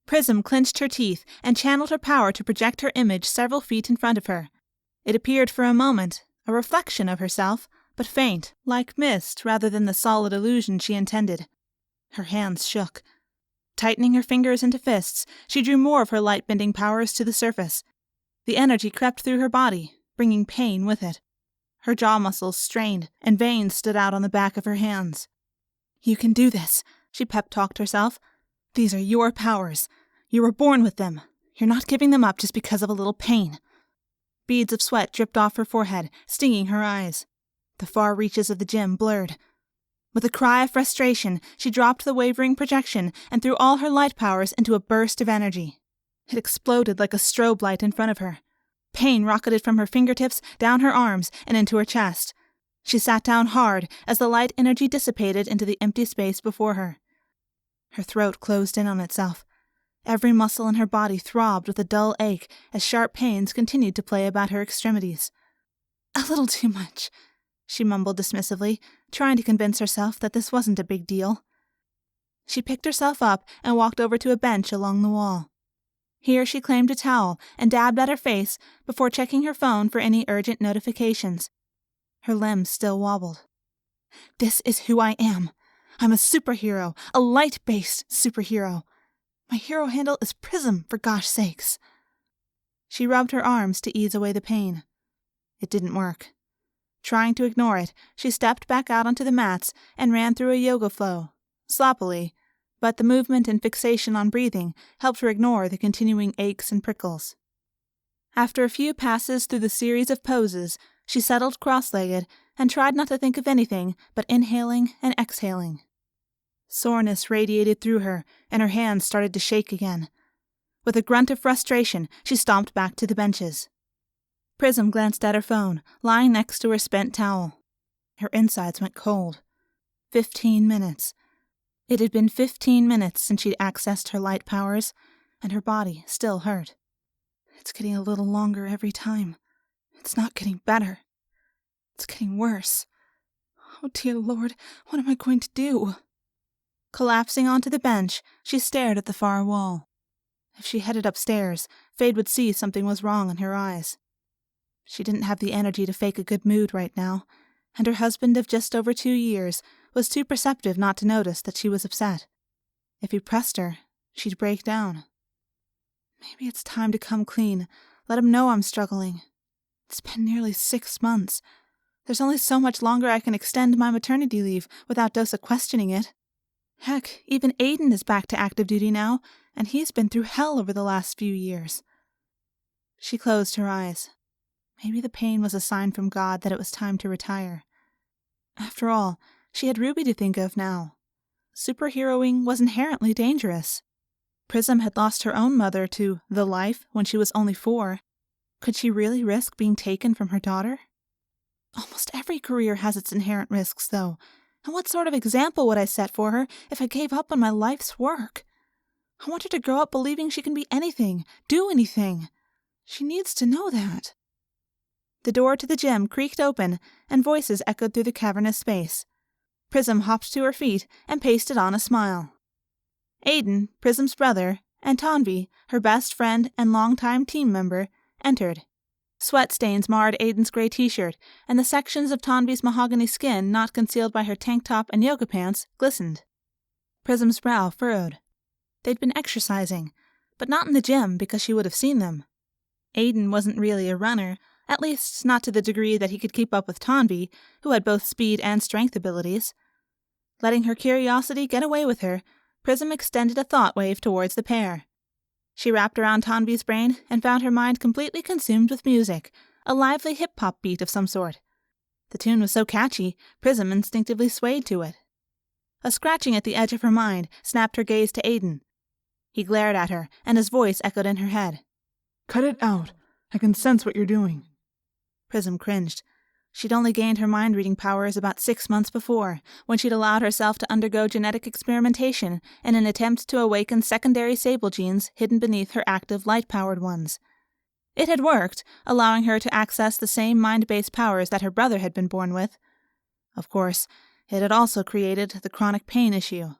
Prism clenched her teeth and channeled her power to project her image several feet in front of her. It appeared for a moment, a reflection of herself, but faint, like mist rather than the solid illusion she intended. Her hands shook. Tightening her fingers into fists, she drew more of her light-bending powers to the surface. The energy crept through her body, bringing pain with it. Her jaw muscles strained, and veins stood out on the back of her hands. "You can do this," she pep-talked herself. "These are your powers. You were born with them. You're not giving them up just because of a little pain." Beads of sweat dripped off her forehead, stinging her eyes. The far reaches of the gym blurred. With a cry of frustration, she dropped the wavering projection and threw all her light powers into a burst of energy. It exploded like a strobe light in front of her. Pain rocketed from her fingertips, down her arms, and into her chest. She sat down hard as the light energy dissipated into the empty space before her. Her throat closed in on itself. Every muscle in her body throbbed with a dull ache as sharp pains continued to play about her extremities. "A little too much," she mumbled dismissively, trying to convince herself that this wasn't a big deal. She picked herself up and walked over to a bench along the wall. Here she claimed a towel and dabbed at her face before checking her phone for any urgent notifications. Her limbs still wobbled. "This is who I am. I'm a superhero, a light-based superhero. My hero handle is Prism, for gosh sakes." She rubbed her arms to ease away the pain. It didn't work. Trying to ignore it, she stepped back out onto the mats and ran through a yoga flow, sloppily, but the movement and fixation on breathing helped her ignore the continuing aches and prickles. After a few passes through the series of poses, she settled cross-legged and tried not to think of anything but inhaling and exhaling. Soreness radiated through her, and her hands started to shake again. With a grunt of frustration, she stomped back to the benches. Prism glanced at her phone, lying next to her spent towel. Her insides went cold. 15 minutes. It had been 15 minutes since she'd accessed her light powers, and her body still hurt. It's getting a little longer every time. It's not getting better. It's getting worse. Oh, dear Lord, what am I going to do? Collapsing onto the bench, she stared at the far wall. If she headed upstairs, Fade would see something was wrong in her eyes. She didn't have the energy to fake a good mood right now, and her husband of just over 2 years was too perceptive not to notice that she was upset. If he pressed her, she'd break down. Maybe it's time to come clean, let him know I'm struggling. It's been nearly 6 months. There's only so much longer I can extend my maternity leave without Dosa questioning it. Heck, even Aiden is back to active duty now, and he's been through hell over the last few years. She closed her eyes. Maybe the pain was a sign from God that it was time to retire. After all, she had Ruby to think of now. Superheroing was inherently dangerous. Prism had lost her own mother to the life when she was only 4. Could she really risk being taken from her daughter? Almost every career has its inherent risks, though. And what sort of example would I set for her if I gave up on my life's work? I want her to grow up believing she can be anything, do anything. She needs to know that. The door to the gym creaked open, and voices echoed through the cavernous space. Prism hopped to her feet and pasted on a smile. Aiden, Prism's brother, and Tanvi, her best friend and longtime team member, entered. Sweat stains marred Aiden's gray t-shirt, and the sections of Tanvi's mahogany skin not concealed by her tank top and yoga pants glistened. Prism's brow furrowed. They'd been exercising, but not in the gym because she would have seen them. Aiden wasn't really a runner, at least not to the degree that he could keep up with Tanvi, who had both speed and strength abilities. Letting her curiosity get away with her, Prism extended a thought wave towards the pair. She wrapped around Tanvi's brain and found her mind completely consumed with music, a lively hip-hop beat of some sort. The tune was so catchy, Prism instinctively swayed to it. A scratching at the edge of her mind snapped her gaze to Aiden. He glared at her, and his voice echoed in her head. "Cut it out. I can sense what you're doing." Prism cringed. She'd only gained her mind-reading powers about 6 months before, when she'd allowed herself to undergo genetic experimentation in an attempt to awaken secondary Sable genes hidden beneath her active light-powered ones. It had worked, allowing her to access the same mind-based powers that her brother had been born with. Of course, it had also created the chronic pain issue.